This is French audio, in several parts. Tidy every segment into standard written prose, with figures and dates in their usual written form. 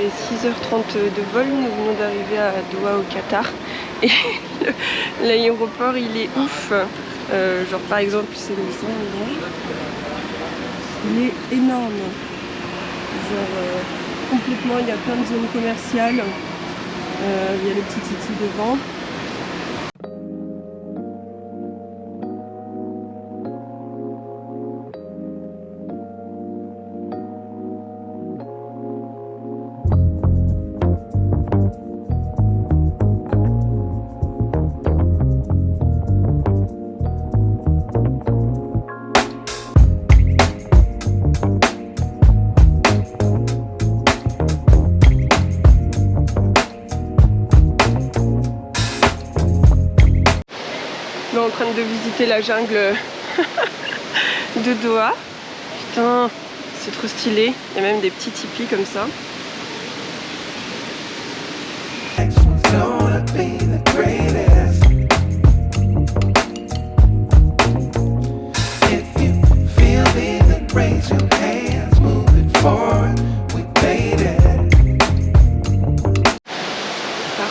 fait 6h30 de vol. Nous venons d'arriver à Doha au Qatar. Et l'aéroport il est ouf. Genre par exemple c'est le sein là. Il est énorme. Genre complètement, il y a plein de zones commerciales. Il y a le petit titi devant. En train de visiter la jungle de Doha. Putain, c'est trop stylé. Il y a même des petits tipis comme ça. Par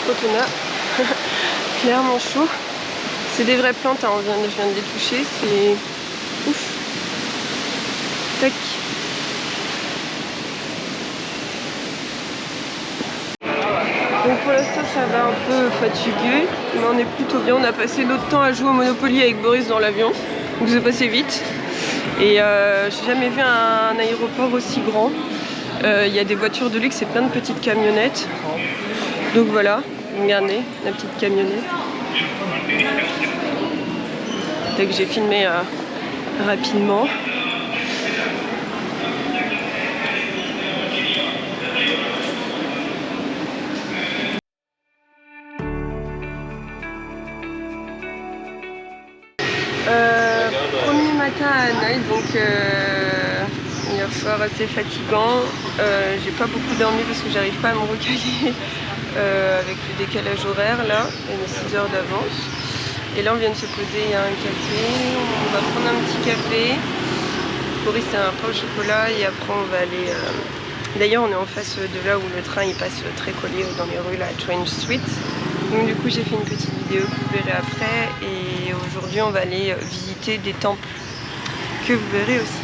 contre, on a clairement chaud. C'est des vraies plantes, hein, je viens de les toucher, c'est ouf. Tac. Donc pour l'instant ça va un peu fatigué, mais on est plutôt bien. On a passé notre temps à jouer au Monopoly avec Boris dans l'avion, donc c'est passé vite. Et j'ai jamais vu un aéroport aussi grand. Il y a des voitures de luxe et plein de petites camionnettes. Donc voilà, regardez la petite camionnette. Dès que j'ai filmé rapidement. Premier matin à Hanoï, donc hier soir assez fatigant. J'ai pas beaucoup dormi parce que j'arrive pas à me recaler avec le décalage horaire là, il y a 6 heures d'avance. Et là on vient de se poser, il y a un café, on va prendre un petit café. Boris c'est un pain au chocolat et après on va aller... D'ailleurs on est en face de là où le train il passe très collé dans les rues, la Train Street. Donc du coup j'ai fait une petite vidéo que vous verrez après. Et aujourd'hui on va aller visiter des temples que vous verrez aussi.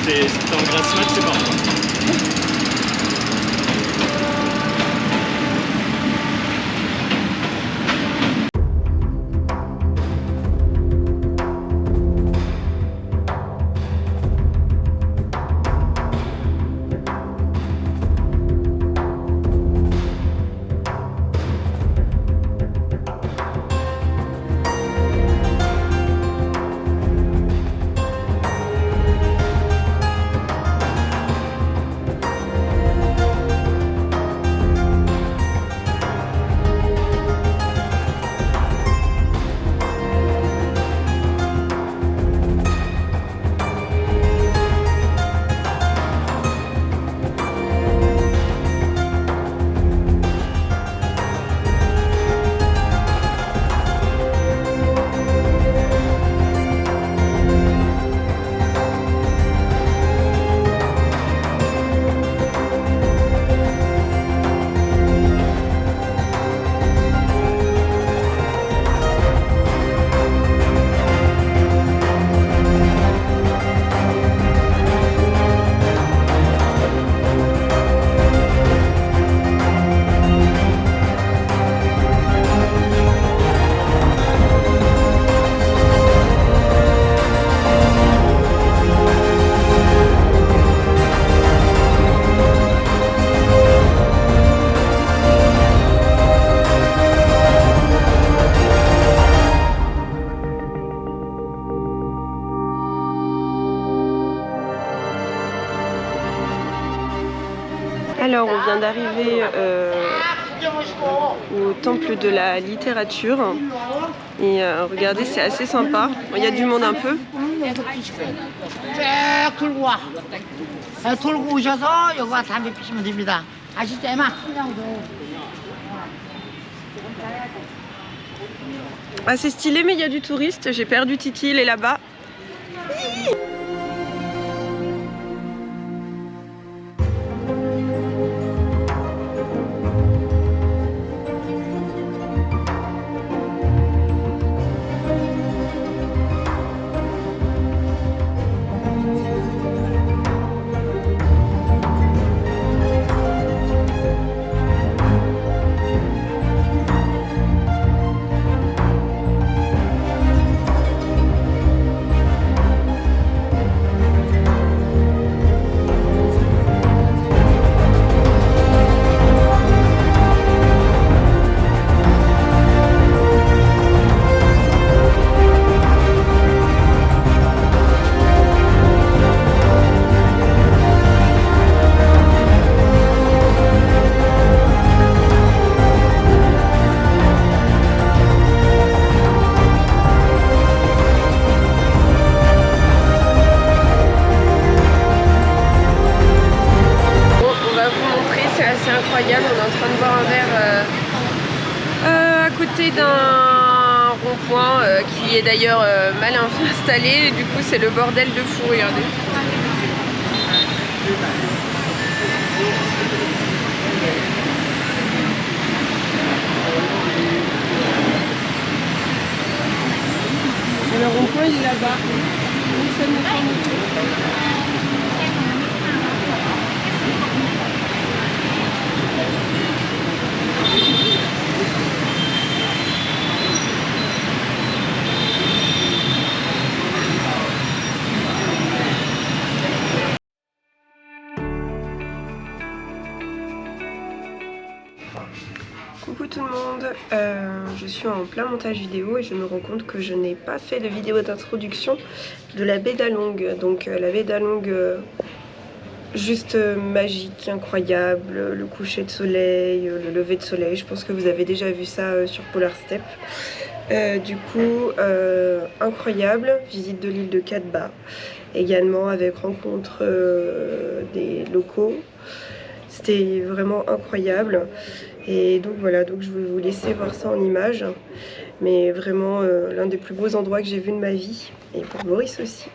C'était en grasse mat, c'est pas grave. Alors on vient d'arriver au temple de la littérature et regardez c'est assez sympa, il y a du monde un peu. 돌고 오셔서 여기 와 담배 피시면 됩니다. 아시죠, 에마? Ah, c'est stylé, mais il y a du touriste. J'ai perdu Titi, il est là-bas. Incroyable, on est en train de boire un verre à côté d'un rond-point qui est d'ailleurs mal installé et du coup c'est le bordel de fou, regardez. Et le rond-point il est là-bas. Coucou tout le monde, je suis en plein montage vidéo et je me rends compte que je n'ai pas fait de vidéo d'introduction de la baie d'Along. Donc la baie d'Along, juste magique, incroyable, le coucher de soleil, le lever de soleil, je pense que vous avez déjà vu ça sur Polar Step. Du coup, incroyable, visite de l'île de Katba, également avec rencontre des locaux. C'était vraiment incroyable. Et donc voilà, donc je vais vous laisser voir ça en images. Mais vraiment l'un des plus beaux endroits que j'ai vu de ma vie. Et pour Maurice aussi.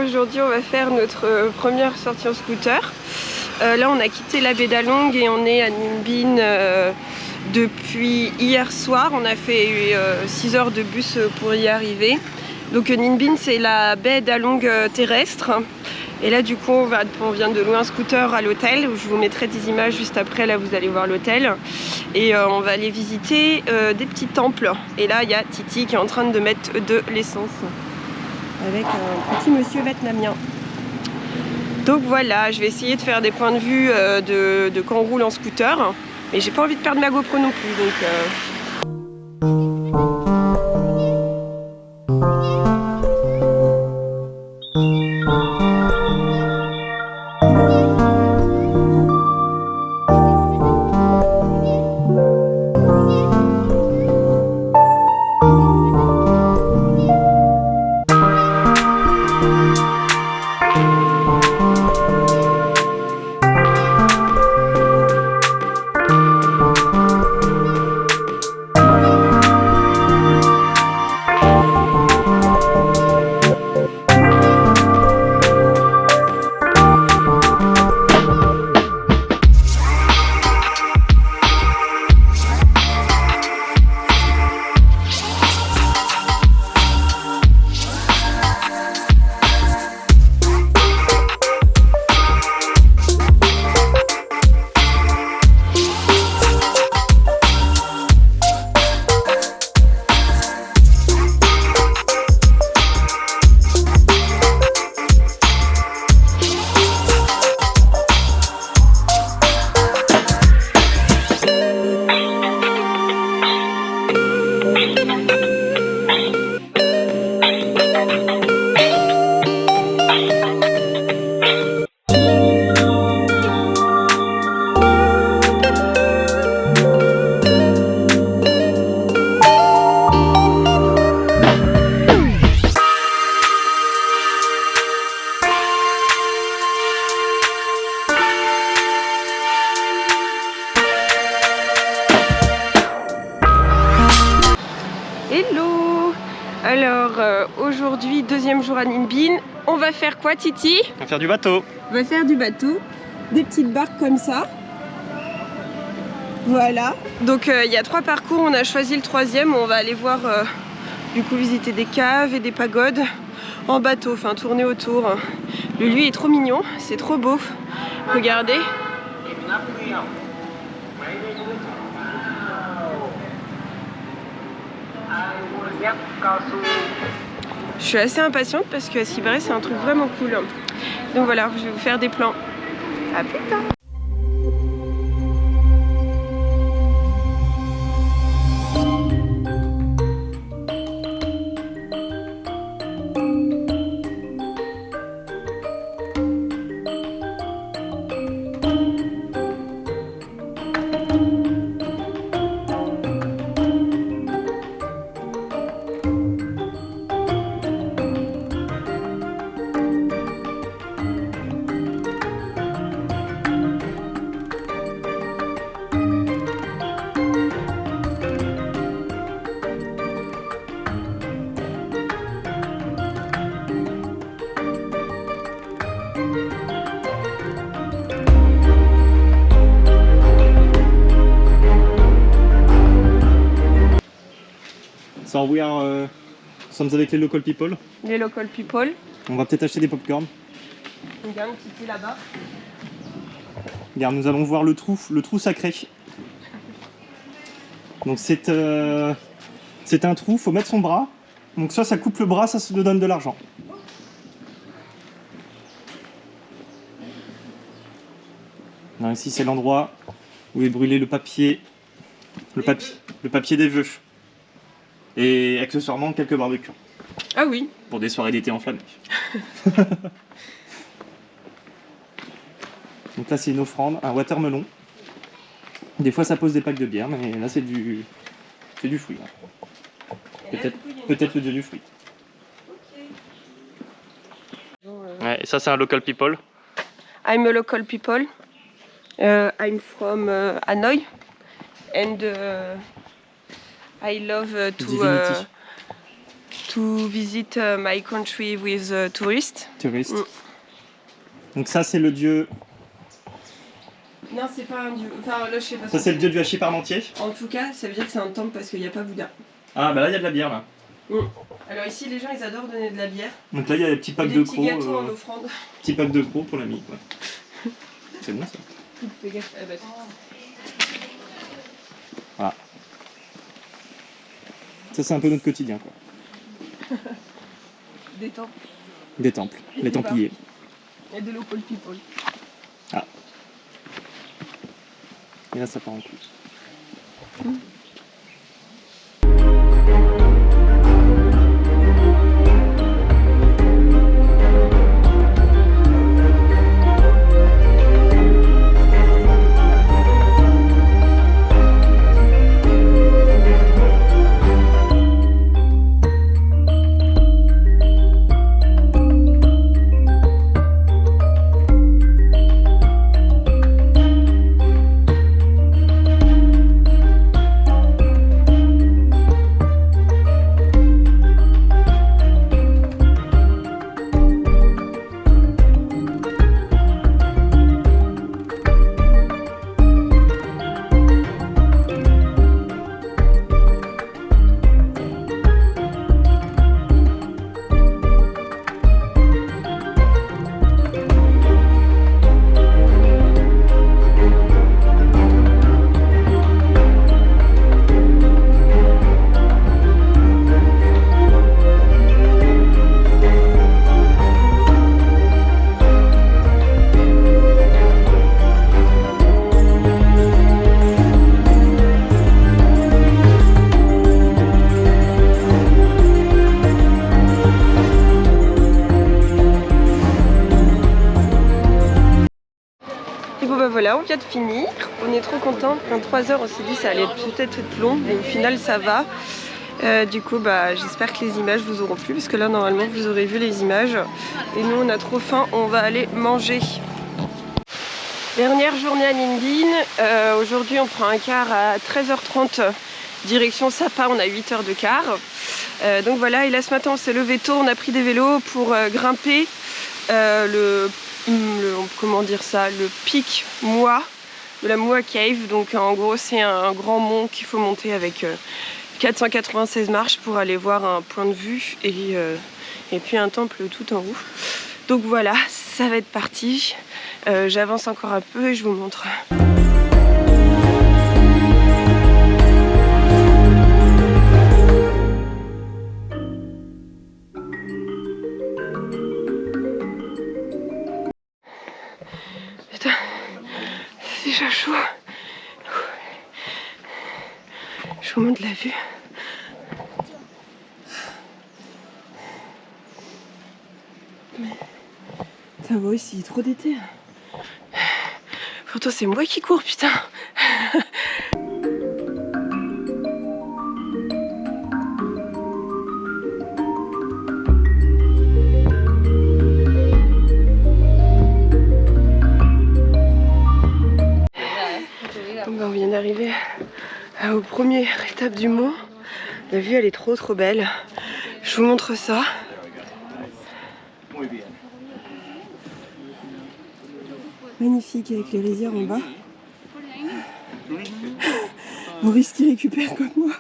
aujourd'hui on va faire notre première sortie en scooter. Là on a quitté la baie d'Along et on est à Ninh Binh depuis hier soir. On a fait 6 heures de bus pour y arriver. Donc Ninh Binh c'est la baie d'Along terrestre. Et là du coup on vient de louer un scooter à l'hôtel. Je vous mettrai des images juste après, là vous allez voir l'hôtel. Et on va aller visiter des petits temples. Et là il y a Titi qui est en train de mettre de l'essence avec un petit monsieur vietnamien. Donc voilà, je vais essayer de faire des points de vue de quand on roule en scooter. Mais j'ai pas envie de perdre ma GoPro non plus. Hello! Alors aujourd'hui, deuxième jour à Ninh Binh. On va faire quoi, Titi? On va faire du bateau. On va faire du bateau. Des petites barques comme ça. Voilà. Donc il y a 3 parcours, on a choisi le 3e. On va aller voir, du coup, visiter des caves et des pagodes en bateau, enfin tourner autour. Le lieu est trop mignon, c'est trop beau. Regardez. Je suis assez impatiente parce que à ce qui paraît c'est un truc vraiment cool. Donc voilà, je vais vous faire des plans. À plus tard. So we are sommes avec les local people. Les local people. On va peut-être acheter des popcorn. Regarde, Titi là-bas. Regarde, nous allons voir le trou sacré. Donc c'est un trou, faut mettre son bras. Donc soit ça coupe le bras, ça se donne de l'argent. Ici c'est l'endroit où est brûlé le papier des vœux. Et accessoirement quelques barbecues. Ah oui. Pour des soirées d'été enflammées. Donc là c'est une offrande, un watermelon. Des fois ça pose des packs de bière, mais là c'est du fruit. Peut-être le dieu du fruit. Ouais, et ça c'est un local people. I'm a local people. I'm from Hanoi. And I love to to visit my country with tourists. Touriste. Donc ça c'est le dieu. Non, c'est pas un dieu. Enfin, là, je sais pas. Ça c'est le dieu du hachis parmentier. En tout cas, ça veut dire que c'est un temple parce qu'il n'y a pas Bouddha. Ah bah là il y a de la bière là. Alors ici, les gens, ils adorent donner de la bière. Donc là il y a des petits packs Et de des petits crocs. gâteaux en offrande. Petit pack de crocs pour l'ami. Ouais. C'est bon ça. Fais gaffe. Ah, bah, Voilà. Ça c'est un peu notre quotidien quoi. des temples. Des temples, les templiers. Et de local people. Ah. Et là ça part en couille. Et bon bah voilà, on vient de finir. On est trop contents. En 3 heures, on s'est dit que ça allait peut-être être long, mais au final ça va. Du coup, bah, j'espère que les images vous auront plu, parce que là normalement vous aurez vu les images. Et nous on a trop faim, on va aller manger. Dernière journée à Nindine. Aujourd'hui on prend un car à 13h30 direction Sapa, on a 8 heures de car. Donc voilà, et là ce matin on s'est levé tôt, on a pris des vélos pour grimper comment dire ça, le pic Moa de la Moa Cave. Donc en gros c'est un grand mont qu'il faut monter avec 496 marches pour aller voir un point de vue et puis un temple tout en haut. Donc voilà, ça va être parti. J'avance encore un peu et je vous montre. Putain, c'est déjà chaud. Je vous montre la vue. Ça va aussi, trop d'été. Pourtant c'est moi qui cours, putain. Donc on vient d'arriver aux premières étapes du mont. La vue elle est trop belle. Je vous montre ça. Magnifique avec les rizières en bas. Maurice qui récupère comme moi.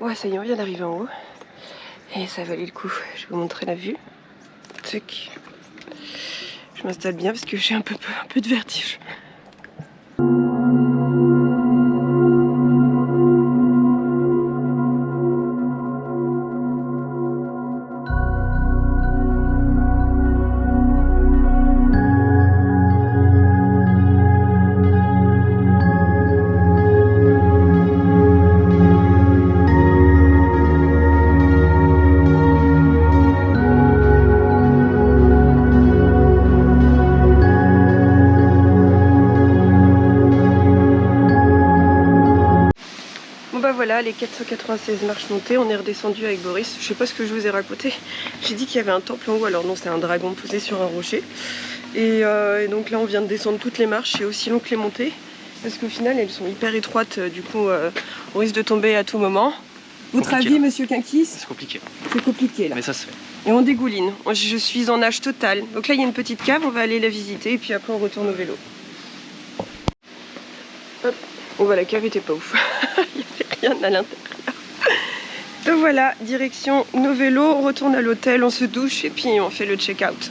Ouais, ça y est, on vient d'arriver en haut. Et ça valait le coup. Je vais vous montrer la vue. Tac. Je m'installe bien parce que j'ai un peu de vertige. voilà, les 496 marches montées, on est redescendu avec Boris. Je sais pas ce que je vous ai raconté. J'ai dit qu'il y avait un temple en haut, alors non, c'est un dragon posé sur un rocher. Et donc là, on vient de descendre toutes les marches, c'est aussi long que les montées. Parce qu'au final, elles sont hyper étroites, du coup, on risque de tomber à tout moment. Votre avis, monsieur Kinkis? C'est compliqué. C'est compliqué là. Mais ça se fait. Et on dégouline. Je suis en nage total. Donc là, il y a une petite cave, on va aller la visiter et puis après, on retourne au vélo. Hop. Bon, bah, la cave était pas ouf. Il n'y avait rien à l'intérieur. Donc voilà, direction nos vélos, on retourne à l'hôtel, on se douche et puis on fait le check-out.